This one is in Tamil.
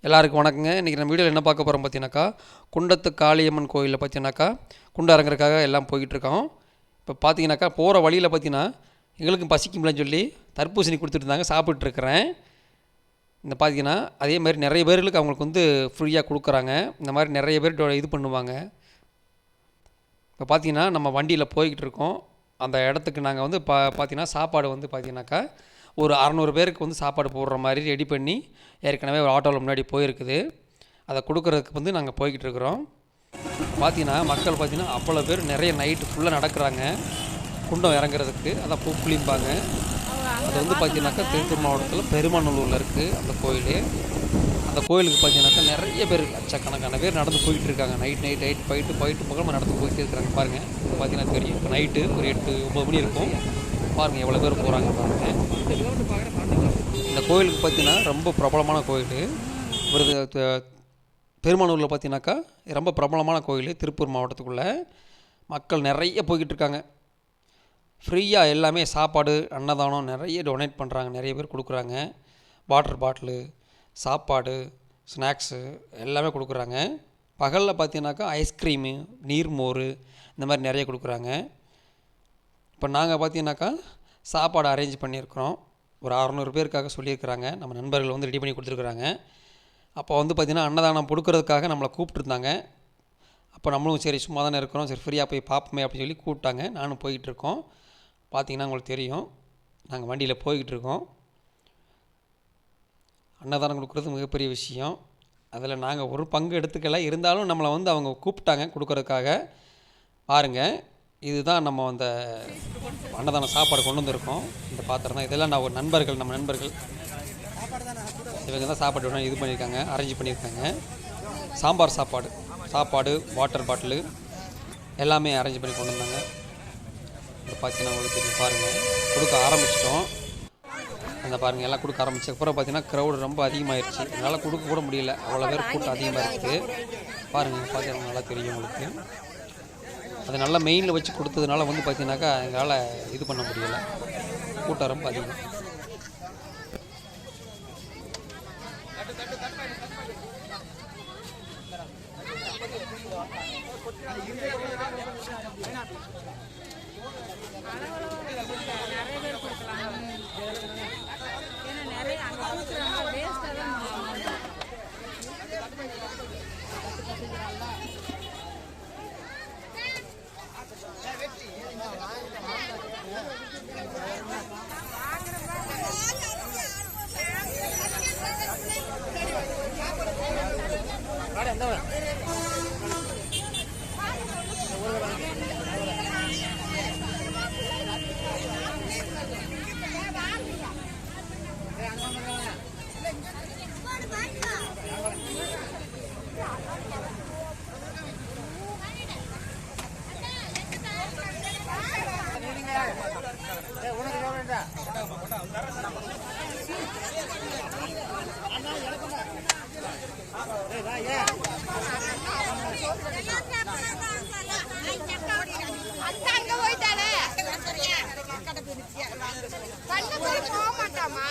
எல்லாருக்கும் வணக்கங்க. இன்றைக்கி நம்ம வீடியோவில் என்ன பார்க்க போகிறோம் பார்த்தீங்கன்னாக்கா, குண்டத்து காளியம்மன் கோயிலில் பார்த்தீங்கன்னாக்கா குண்டை இறங்குறதுக்காக எல்லாம் போய்கிட்டுருக்கோம். இப்போ பார்த்தீங்கன்னாக்கா போகிற வழியில் பார்த்தீங்கன்னா எங்களுக்கும் பசிக்கும்லன்னு சொல்லி தர்பூசணி கொடுத்துட்டு இருந்தாங்க, சாப்பிட்ருக்குறேன். இந்த பார்த்தீங்கன்னா அதே மாதிரி நிறைய பேர்களுக்கு அவங்களுக்கு வந்து ஃப்ரீயாக கொடுக்குறாங்க. இந்த மாதிரி நிறைய பேர் இது பண்ணுவாங்க. இப்போ பார்த்தீங்கன்னா நம்ம வண்டியில் போய்கிட்டு இருக்கோம். அந்த இடத்துக்கு நாங்கள் வந்து பார்த்தீங்கன்னா சாப்பாடு வந்து பார்த்தீங்கன்னாக்கா ஒரு 600 பேருக்கு வந்து சாப்பாடு போடுற மாதிரி ரெடி பண்ணி ஏற்கனவே ஒரு ஆட்டோவில் முன்னாடி போயிருக்குது. அதை கொடுக்குறதுக்கு வந்து நாங்கள் போய்கிட்டு இருக்கிறோம். பார்த்தீங்கன்னா மக்கள் பார்த்தீங்கன்னா அவ்வளோ பேர் நிறைய நைட்டு ஃபுல்லாக நடக்கிறாங்க குண்டம் இறங்குறதுக்கு. அதான் பூக்குளிம்பாங்க. அது வந்து பார்த்தீங்கன்னாக்கா திருப்பூர் மாவட்டத்தில் பெருமாநல்லூரில் இருக்குது அந்த கோயில். அந்த கோயிலுக்கு பார்த்தீங்கன்னாக்கா நிறைய பேர் லட்சக்கணக்கான பேர் நடந்து போய்கிட்டு இருக்காங்க. நைட் போயிட்டு பகல் நடந்து போயிட்டே இருக்கிறாங்க. பாருங்கள் பார்த்தீங்கன்னா தெரியும். இப்போ நைட்டு ஒரு 8-9 மணி இருக்கும். பாருங்கள் எவ்வளோ பேர் போகிறாங்க பாருங்கள். இந்த கோயிலுக்கு பார்த்தீங்கன்னா ரொம்ப பிரபலமான கோயில். பெருமானூரில் பார்த்தீங்கன்னாக்கா ரொம்ப பிரபலமான கோயில். திருப்பூர் மாவட்டத்துக்குள்ளே மக்கள் நிறைய போய்கிட்டு இருக்காங்க. ஃப்ரீயாக எல்லாமே சாப்பாடு அன்னதானம் நிறைய டொனேட் பண்ணுறாங்க. நிறைய பேர் கொடுக்குறாங்க. வாட்டர் பாட்டிலு, சாப்பாடு, ஸ்நாக்ஸு எல்லாமே கொடுக்குறாங்க. பகலில் பார்த்தீங்கன்னாக்கா ஐஸ்கிரீமு, நீர்மோர் இந்த மாதிரி நிறைய கொடுக்குறாங்க. இப்போ நாங்கள் பார்த்தீங்கன்னாக்கா சாப்பாடு அரேஞ்ச் பண்ணியிருக்கிறோம். ஒரு 600 பேருக்காக சொல்லியிருக்கிறாங்க. நம்ம நண்பர்கள் வந்து ரெடி பண்ணி கொடுத்துருக்குறாங்க. அப்போ வந்து பார்த்திங்கன்னா அன்னதானம் கொடுக்கறதுக்காக நம்மளை கூப்பிட்ருந்தாங்க. அப்போ நம்மளும் சரி சும்மா தானே இருக்கிறோம், சரி ஃப்ரீயாக போய் பார்ப்போமே அப்படின்னு சொல்லி கூப்பிட்டாங்க. நானும் போய்கிட்டுருக்கோம். பார்த்திங்கன்னா உங்களுக்கு தெரியும், நாங்கள் வண்டியில் போய்கிட்டுருக்கோம். அன்னதானம் கொடுக்குறது மிகப்பெரிய விஷயம். அதில் நாங்கள் ஒரு பங்கு எடுத்துக்கல, இருந்தாலும் நம்மளை வந்து அவங்க கூப்பிட்டாங்க கொடுக்கறதுக்காக. பாருங்கள், இதுதான் நம்ம அந்த அன்னதான சாப்பாடு கொண்டு வந்திருக்கோம். இந்த பாத்திரம் தான். இதெல்லாம் நான் ஒரு நம்ம நண்பர்கள் இவங்க தான் சாப்பாடு இது பண்ணியிருக்காங்க, அரேஞ்ச் பண்ணியிருக்காங்க. சாம்பார் சாப்பாடு, வாட்டர் பாட்டிலு எல்லாமே அரேஞ்ச் பண்ணி கொண்டு வந்தாங்க. இப்போ பார்த்தீங்கன்னா உங்களுக்கு தெரியும். பாருங்கள், கொடுக்க ஆரம்பிச்சிட்டோம். அந்த பாருங்கள் எல்லாம் கொடுக்க ஆரம்பிச்ச அப்புறம் பார்த்தீங்கன்னா க்ரௌடு ரொம்ப அதிகமாகிடுச்சு. என்னால் கொடுக்க கூட முடியல, அவ்வளோ பேர் கூட்டம் அதிகமாக இருக்குது. பாருங்கள் பார்த்தீங்கன்னா நல்லா தெரியும் உங்களுக்கு. அது நல்லா மெயினில் வச்சு கொடுத்ததுனால வந்து பார்த்தீங்கன்னாக்கா எங்களால் இது பண்ண முடியலை, கூட்டம் ரொம்ப அதிகம். போக மாட்டாமா.